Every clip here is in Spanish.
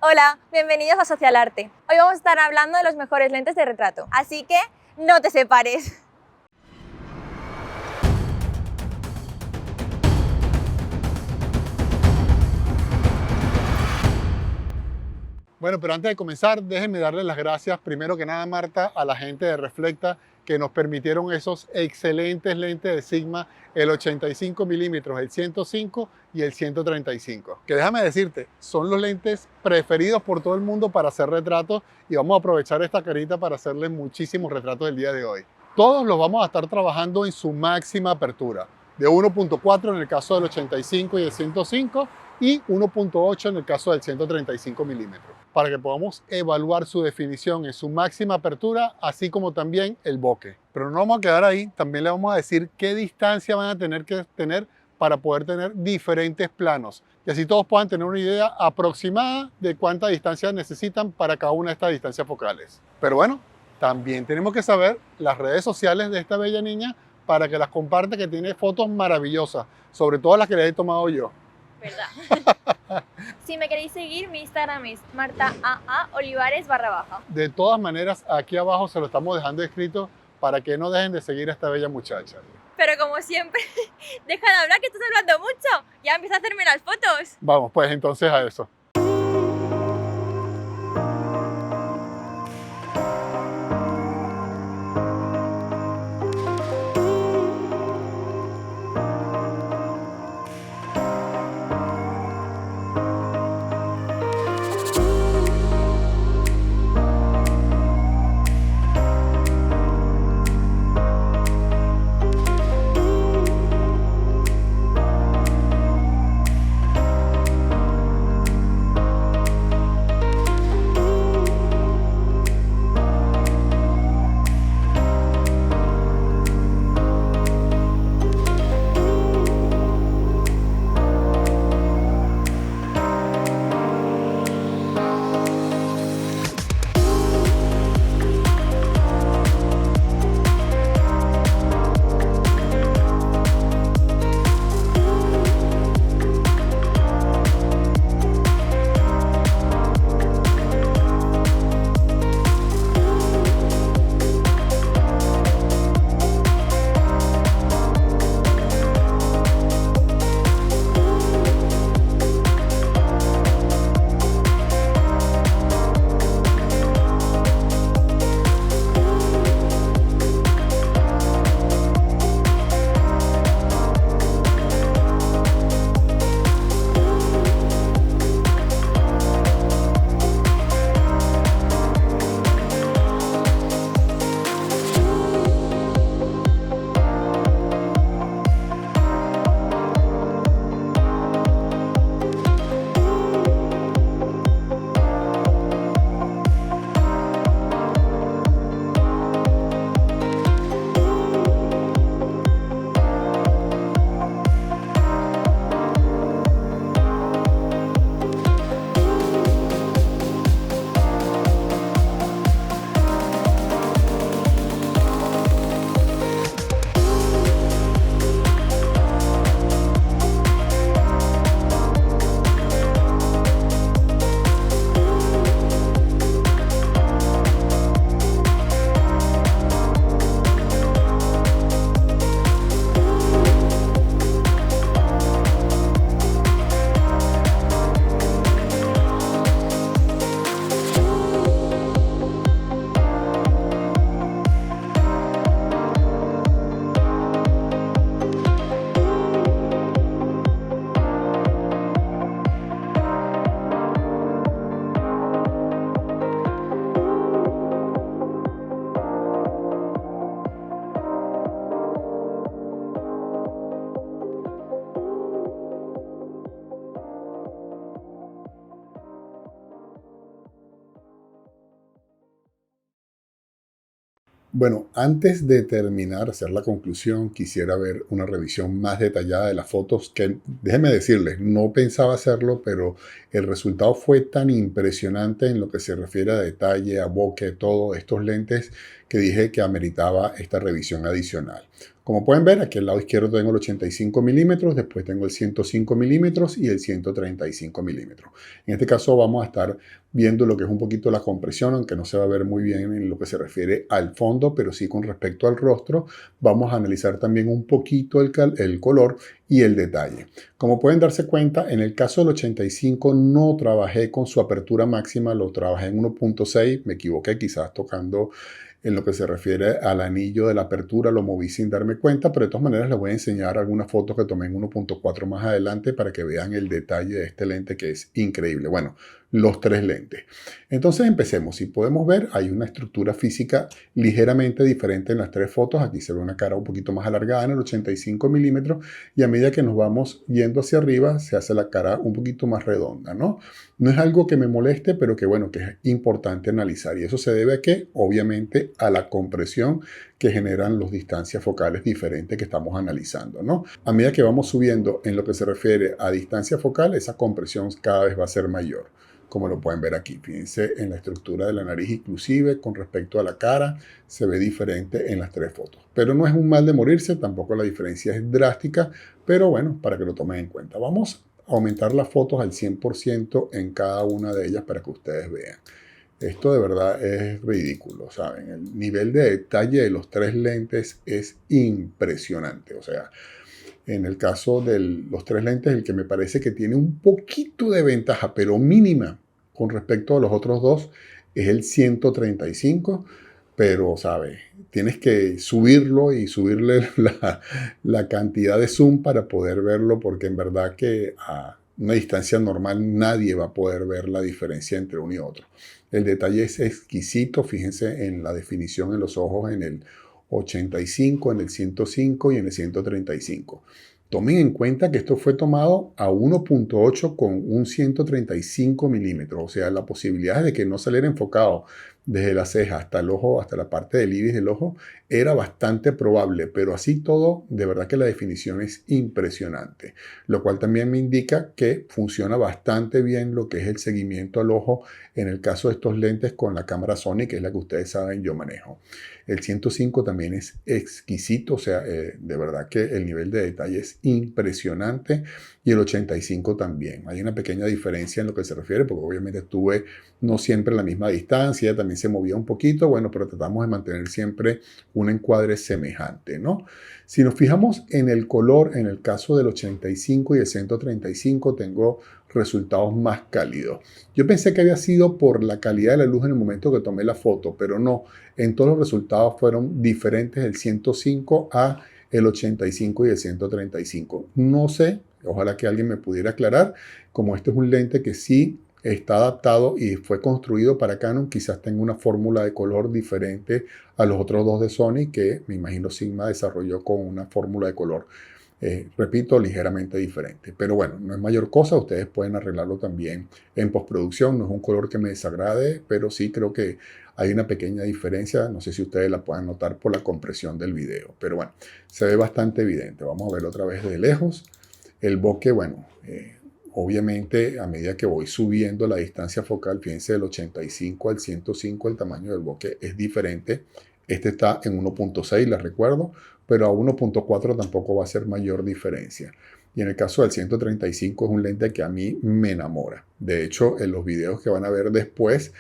Hola, bienvenidos a Social Arte. Hoy vamos a estar hablando de los mejores lentes de retrato, así que no te separes. Bueno, pero antes de comenzar, déjenme darles las gracias, primero que nada, Marta, a la gente de Reflecta que nos permitieron esos excelentes lentes de Sigma, el 85 milímetros, el 105 y el 135. Que déjame decirte, son los lentes preferidos por todo el mundo para hacer retratos y vamos a aprovechar esta carita para hacerles muchísimos retratos el día de hoy. Todos los vamos a estar trabajando en su máxima apertura, de 1.4 en el caso del 85 y el 105 y 1.8 en el caso del 135 milímetros, para que podamos evaluar su definición en su máxima apertura, así como también el bokeh. Pero no vamos a quedar ahí, también le vamos a decir qué distancia van a tener que tener para poder tener diferentes planos, y así todos puedan tener una idea aproximada de cuánta distancia necesitan para cada una de estas distancias focales. Pero bueno, también tenemos que saber las redes sociales de esta bella niña para que las comparte, que tiene fotos maravillosas, sobre todo las que le he tomado yo. ¿Verdad? Si me queréis seguir, mi Instagram es martaaaolivares_. De todas maneras, aquí abajo se lo estamos dejando escrito para que no dejen de seguir a esta bella muchacha. Pero como siempre, deja de hablar que estás hablando mucho. Ya empieza a hacerme las fotos. Vamos pues entonces a eso. Bueno, antes de terminar, hacer la conclusión, quisiera ver una revisión más detallada de las fotos que, déjenme decirles, no pensaba hacerlo, pero el resultado fue tan impresionante en lo que se refiere a detalle, a bokeh, todos estos lentes, que dije que ameritaba esta revisión adicional. Como pueden ver, aquí al lado izquierdo tengo el 85 milímetros, después tengo el 105 milímetros y el 135 milímetros. En este caso vamos a estar viendo lo que es un poquito la compresión, aunque no se va a ver muy bien en lo que se refiere al fondo, pero sí con respecto al rostro. Vamos a analizar también un poquito el color y el detalle. Como pueden darse cuenta, en el caso del 85 no trabajé con su apertura máxima, lo trabajé en 1.6, me equivoqué quizás tocando en lo que se refiere al anillo de la apertura, lo moví sin darme cuenta, pero de todas maneras les voy a enseñar algunas fotos que tomé en 1.4 más adelante para que vean el detalle de este lente que es increíble. Bueno, los tres lentes. Entonces empecemos. Si podemos ver, hay una estructura física ligeramente diferente en las tres fotos. Aquí se ve una cara un poquito más alargada en el 85 milímetros y a medida que nos vamos yendo hacia arriba se hace la cara un poquito más redonda, ¿no? No es algo que me moleste, pero que bueno, que es importante analizar. Y eso se debe a que, obviamente, a la compresión que generan las distancias focales diferentes que estamos analizando, ¿no? A medida que vamos subiendo en lo que se refiere a distancia focal, esa compresión cada vez va a ser mayor, como lo pueden ver aquí. Fíjense en la estructura de la nariz, inclusive con respecto a la cara, se ve diferente en las tres fotos. Pero no es un mal de morirse, tampoco la diferencia es drástica, pero bueno, para que lo tomen en cuenta. Vamos a aumentar las fotos al 100% en cada una de ellas para que ustedes vean. Esto de verdad es ridículo, ¿saben? El nivel de detalle de los tres lentes es impresionante. O sea, en el caso de los tres lentes, el que me parece que tiene un poquito de ventaja, pero mínima, con respecto a los otros dos, es el 135, pero, ¿sabes? Tienes que subirlo y subirle la cantidad de zoom para poder verlo, porque en verdad que a una distancia normal nadie va a poder ver la diferencia entre uno y otro. El detalle es exquisito, fíjense en la definición en los ojos en el 85, en el 105 y en el 135. Tomen en cuenta que esto fue tomado a 1.8 con un 135 milímetros, o sea, la posibilidad de que no saliera enfocado desde la ceja hasta el ojo, hasta la parte del iris del ojo, era bastante probable, pero así todo, de verdad que la definición es impresionante, lo cual también me indica que funciona bastante bien lo que es el seguimiento al ojo en el caso de estos lentes con la cámara Sony, que es la que ustedes saben yo manejo. El 105 también es exquisito, o sea, de verdad que el nivel de detalle es impresionante, y el 85 también. Hay una pequeña diferencia en lo que se refiere, porque obviamente estuve no siempre a la misma distancia, también se movía un poquito, bueno, pero tratamos de mantener siempre un encuadre semejante, ¿no? Si nos fijamos en el color, en el caso del 85 y el 135, tengo resultados más cálidos. Yo pensé que había sido por la calidad de la luz en el momento que tomé la foto, pero no. En todos los resultados fueron diferentes del 105 a el 85 y el 135. No sé, ojalá que alguien me pudiera aclarar, como este es un lente que sí está adaptado y fue construido para Canon, quizás tenga una fórmula de color diferente a los otros dos de Sony que me imagino Sigma desarrolló con una fórmula de color, repito, ligeramente diferente. Pero bueno, no es mayor cosa, ustedes pueden arreglarlo también en postproducción. No es un color que me desagrade, pero sí creo que hay una pequeña diferencia. No sé si ustedes la puedan notar por la compresión del video, pero bueno, se ve bastante evidente. Vamos a verlo otra vez de lejos. El bokeh, bueno, obviamente, a medida que voy subiendo la distancia focal, fíjense, del 85 al 105, el tamaño del bokeh es diferente. Este está en 1.6, les recuerdo, pero a 1.4 tampoco va a ser mayor diferencia. Y en el caso del 135 es un lente que a mí me enamora. De hecho, en los videos que van a ver después,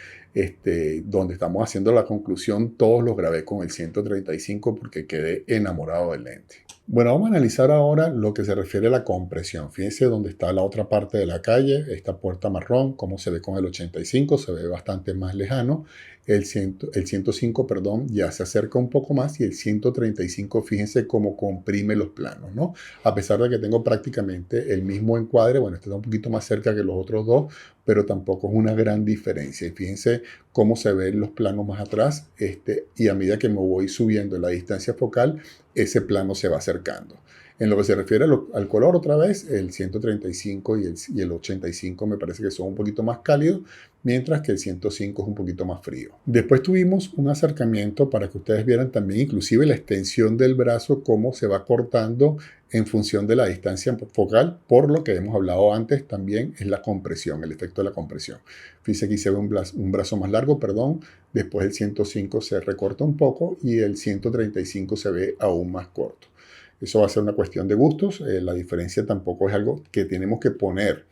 donde estamos haciendo la conclusión, todos los grabé con el 135 porque quedé enamorado del lente. Bueno, vamos a analizar ahora lo que se refiere a la compresión. Fíjense dónde está la otra parte de la calle, esta puerta marrón, cómo se ve con el 85, se ve bastante más lejano. El 105, perdón, ya se acerca un poco más, y el 135, fíjense cómo comprime los planos, ¿no? A pesar de que tengo prácticamente el mismo encuadre, bueno, este está un poquito más cerca que los otros dos, pero tampoco es una gran diferencia. Y fíjense cómo se ven los planos más atrás, y a medida que me voy subiendo la distancia focal, ese plano se va acercando. En lo que se refiere al color, otra vez, el 135 y el 85 me parece que son un poquito más cálidos, mientras que el 105 es un poquito más frío. Después tuvimos un acercamiento para que ustedes vieran también inclusive la extensión del brazo, cómo se va cortando en función de la distancia focal, por lo que hemos hablado antes también es la compresión, el efecto de la compresión. Fíjense aquí se ve un brazo más largo, perdón, después el 105 se recorta un poco y el 135 se ve aún más corto. Eso va a ser una cuestión de gustos, la diferencia tampoco es algo que tenemos que poner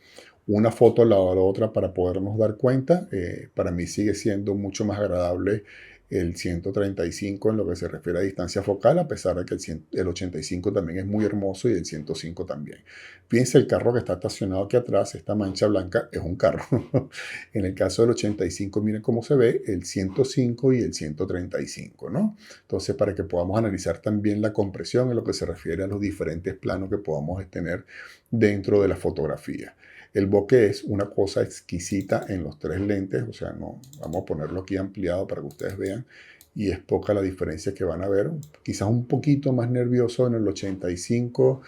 una foto al lado de la otra para podernos dar cuenta. Para mí sigue siendo mucho más agradable el 135 en lo que se refiere a distancia focal, a pesar de que el 85 también es muy hermoso y el 105 también. Fíjense el carro que está estacionado aquí atrás, esta mancha blanca es un carro. En el caso del 85, miren cómo se ve el 105 y el 135, ¿no? Entonces, para que podamos analizar también la compresión en lo que se refiere a los diferentes planos que podamos tener dentro de la fotografía. El bokeh es una cosa exquisita en los tres lentes, o sea, no, vamos a ponerlo aquí ampliado para que ustedes vean, y es poca la diferencia que van a ver. Quizás un poquito más nervioso en el 85,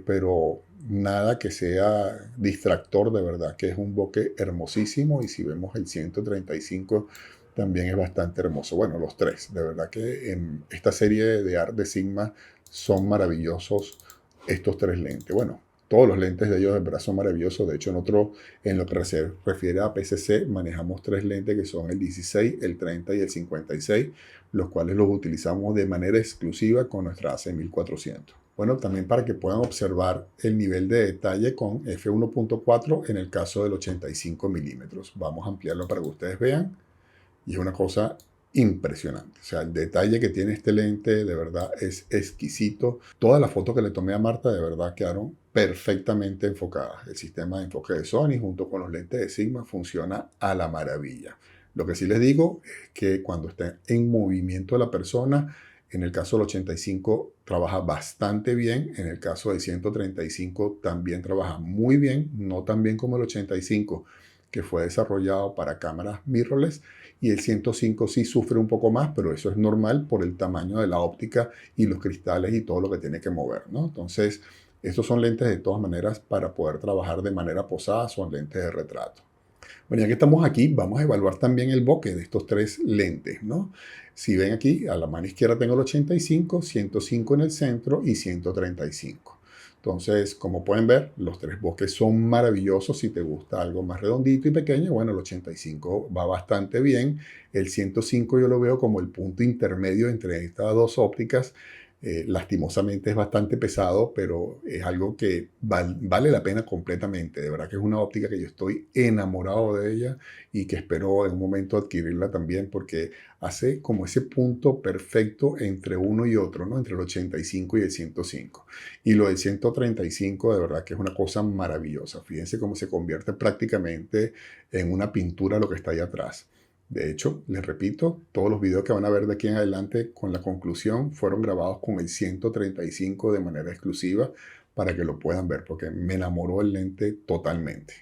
pero nada que sea distractor, de verdad, que es un bokeh hermosísimo, y si vemos el 135 también es bastante hermoso. Bueno, los tres, de verdad que en esta serie de Art de Sigma son maravillosos estos tres lentes. Bueno, todos los lentes de ellos de verdad son maravillosos. De hecho, en lo que se refiere a PCC, manejamos tres lentes que son el 16, el 30 y el 56, los cuales los utilizamos de manera exclusiva con nuestra AC1400. Bueno, también para que puedan observar el nivel de detalle con f1.4 en el caso del 85 milímetros. Vamos a ampliarlo para que ustedes vean. Y es una cosa impresionante. O sea, el detalle que tiene este lente de verdad es exquisito. Todas las fotos que le tomé a Marta de verdad quedaron perfectamente enfocadas. El sistema de enfoque de Sony junto con los lentes de Sigma funciona a la maravilla. Lo que sí les digo es que cuando esté en movimiento la persona, en el caso del 85 trabaja bastante bien, en el caso del 135 también trabaja muy bien, no tan bien como el 85, que fue desarrollado para cámaras mirrorless, y el 105 sí sufre un poco más, pero eso es normal por el tamaño de la óptica y los cristales y todo lo que tiene que mover, ¿no? Entonces, estos son lentes de todas maneras para poder trabajar de manera posada, son lentes de retrato. Bueno, ya que estamos aquí, vamos a evaluar también el bokeh de estos tres lentes, ¿no? Si ven aquí, a la mano izquierda tengo el 85, 105 en el centro y 135. Entonces, como pueden ver, los tres bokeh son maravillosos. Si te gusta algo más redondito y pequeño, bueno, el 85 va bastante bien. El 105 yo lo veo como el punto intermedio entre estas dos ópticas. Lastimosamente es bastante pesado, pero es algo que vale la pena completamente. De verdad que es una óptica que yo estoy enamorado de ella y que espero en un momento adquirirla también, porque hace como ese punto perfecto entre uno y otro, ¿no? Entre el 85 y el 105. Y lo del 135 de verdad que es una cosa maravillosa. Fíjense cómo se convierte prácticamente en una pintura lo que está ahí atrás. De hecho, les repito, todos los videos que van a ver de aquí en adelante con la conclusión fueron grabados con el 135 de manera exclusiva para que lo puedan ver, porque me enamoró el lente totalmente.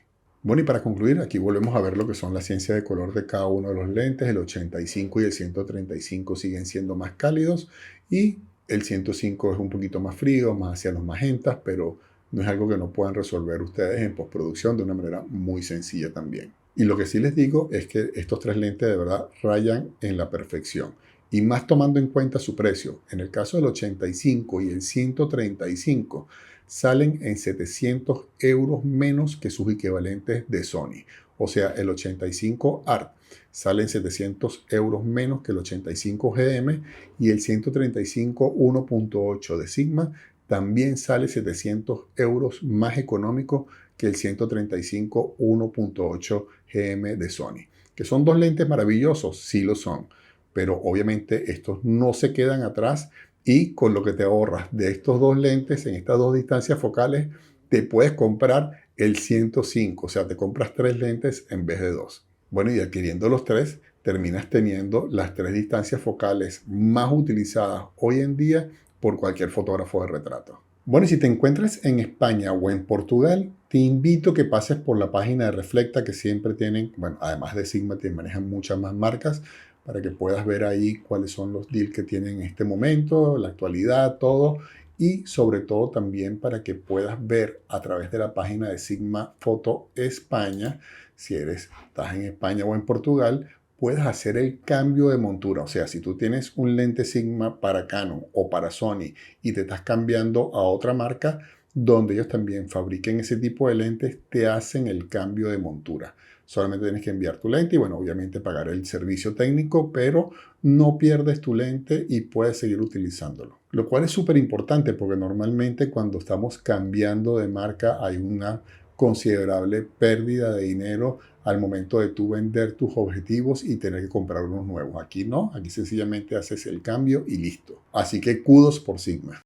Bueno, y para concluir, aquí volvemos a ver lo que son la ciencia de color de cada uno de los lentes. El 85 y el 135 siguen siendo más cálidos y el 105 es un poquito más frío, más hacia los magentas, pero no es algo que no puedan resolver ustedes en postproducción de una manera muy sencilla también. Y lo que sí les digo es que estos tres lentes de verdad rayan en la perfección. Y más tomando en cuenta su precio. En el caso del 85 y el 135 salen en 700 euros menos que sus equivalentes de Sony. O sea, el 85 ART sale en 700 euros menos que el 85 GM y el 135 1.8 de Sigma también sale 700 euros más económico que el 135 1.8 GM de Sony. Que son dos lentes maravillosos, sí lo son, pero obviamente estos no se quedan atrás y con lo que te ahorras de estos dos lentes en estas dos distancias focales, te puedes comprar el 105, o sea, te compras tres lentes en vez de dos. Bueno, y adquiriendo los tres, terminas teniendo las tres distancias focales más utilizadas hoy en día por cualquier fotógrafo de retrato. Bueno, y si te encuentras en España o en Portugal, te invito a que pases por la página de Reflecta, que siempre tienen, bueno, además de Sigma, te manejan muchas más marcas para que puedas ver ahí cuáles son los deals que tienen en este momento, la actualidad, todo. y sobre todo también para que puedas ver a través de la página de Sigma Foto España, si estás en España o en Portugal, puedes hacer el cambio de montura. O sea, si tú tienes un lente Sigma para Canon o para Sony y te estás cambiando a otra marca, donde ellos también fabriquen ese tipo de lentes, te hacen el cambio de montura. Solamente tienes que enviar tu lente y, bueno, obviamente pagar el servicio técnico, pero no pierdes tu lente y puedes seguir utilizándolo. Lo cual es súper importante porque normalmente cuando estamos cambiando de marca hay una considerable pérdida de dinero al momento de tú vender tus objetivos y tener que comprar unos nuevos. Aquí no, aquí sencillamente haces el cambio y listo. Así que kudos por Sigma.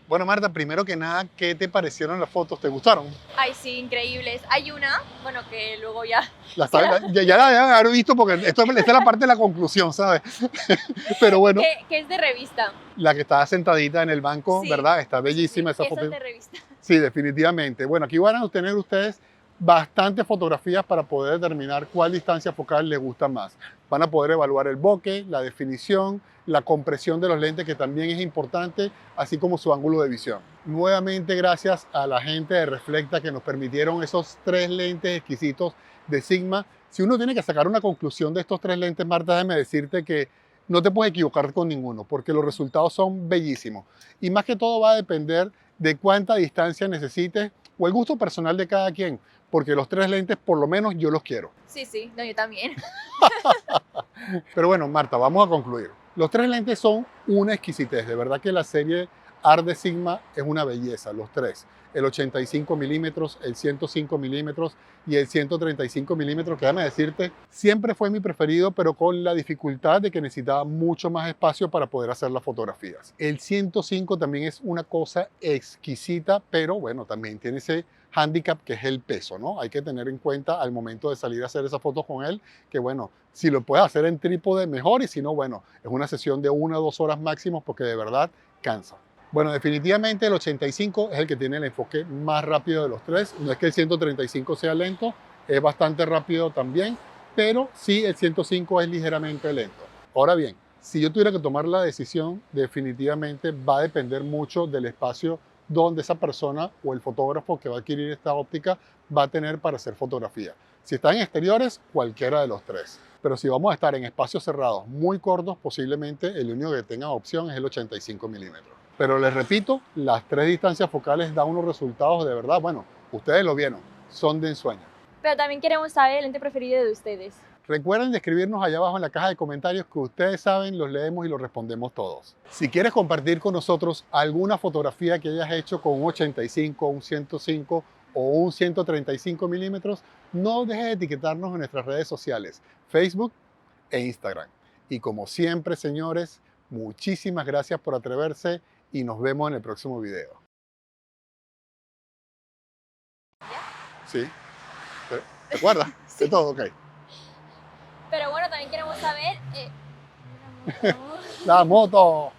Bueno, Marta, primero que nada, ¿qué te parecieron las fotos? ¿Te gustaron? Ay, sí, increíbles. Hay una, bueno, que luego ya... Ya la deben haber visto porque esta es la parte de la conclusión, ¿sabes? Pero bueno, que es de revista. la que está sentadita en el banco, Sí, ¿verdad? Está bellísima sí, esa esa foto. es de revista. Sí, definitivamente. Bueno, aquí van a tener ustedes bastantes fotografías para poder determinar cuál distancia focal les gusta más. Van a poder evaluar el bokeh, la definición, la compresión de los lentes, que también es importante, así como su ángulo de visión. Nuevamente, gracias a la gente de Reflecta que nos permitieron esos 3 lentes exquisitos de Sigma. Si uno tiene que sacar una conclusión de estos 3 lentes, Marta, déjame decirte que no te puedes equivocar con ninguno, porque los resultados son bellísimos. Y más que todo va a depender de cuánta distancia necesites o el gusto personal de cada quien, porque los 3 lentes por lo menos yo los quiero. Sí, sí, no, yo también. Pero bueno, Marta, vamos a concluir. Los 3 lentes son una exquisitez. De verdad que la serie ART de Sigma es una belleza, los 3. El 85 milímetros, el 105 milímetros y el 135 milímetros, que déjame decirte, siempre fue mi preferido, pero con la dificultad de que necesitaba mucho más espacio para poder hacer las fotografías. El 105 también es una cosa exquisita, pero bueno, también tiene ese handicap que es el peso, ¿no? Hay que tener en cuenta al momento de salir a hacer esas fotos con él, que bueno, si lo puedes hacer en trípode mejor y si no, bueno, es una sesión de 1 o 2 horas máximo porque de verdad cansa. Bueno, definitivamente el 85 es el que tiene el enfoque más rápido de los 3. No es que el 135 sea lento, es bastante rápido también, pero sí el 105 es ligeramente lento. Ahora bien, si yo tuviera que tomar la decisión, definitivamente va a depender mucho del espacio donde esa persona o el fotógrafo que va a adquirir esta óptica va a tener para hacer fotografía. Si está en exteriores, cualquiera de los 3. Pero si vamos a estar en espacios cerrados muy cortos, posiblemente el único que tenga opción es el 85 milímetros. Pero les repito, las 3 distancias focales dan unos resultados de verdad, bueno, ustedes lo vieron, son de ensueño. Pero también queremos saber el lente preferido de ustedes. Recuerden de escribirnos allá abajo en la caja de comentarios, que ustedes saben, los leemos y los respondemos todos. Si quieres compartir con nosotros alguna fotografía que hayas hecho con un 85, un 105 o un 135 milímetros, no dejes de etiquetarnos en nuestras redes sociales, Facebook e Instagram. Y como siempre, señores, muchísimas gracias por atreverse y nos vemos en el próximo video. ¿Sí? ¿Te acuerdas? Sí. De todo, ok. Pero bueno, también queremos saber... La moto.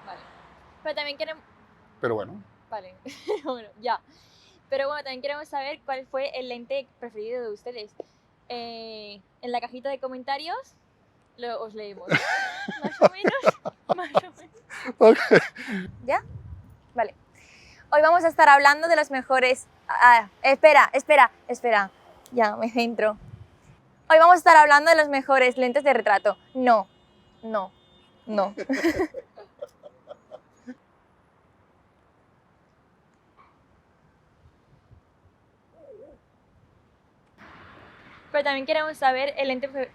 Vale. Pero también queremos... Pero bueno. Vale, bueno, ya. Pero bueno, también queremos saber cuál fue el lente preferido de ustedes. En la cajita de comentarios os leemos. Más o menos. Más o menos. Okay. ¿Ya? Vale. Hoy vamos a estar hablando de los mejores... espera. Ya, me centro. Hoy vamos a estar hablando de los mejores lentes de retrato. No. Pero también queremos saber el lente...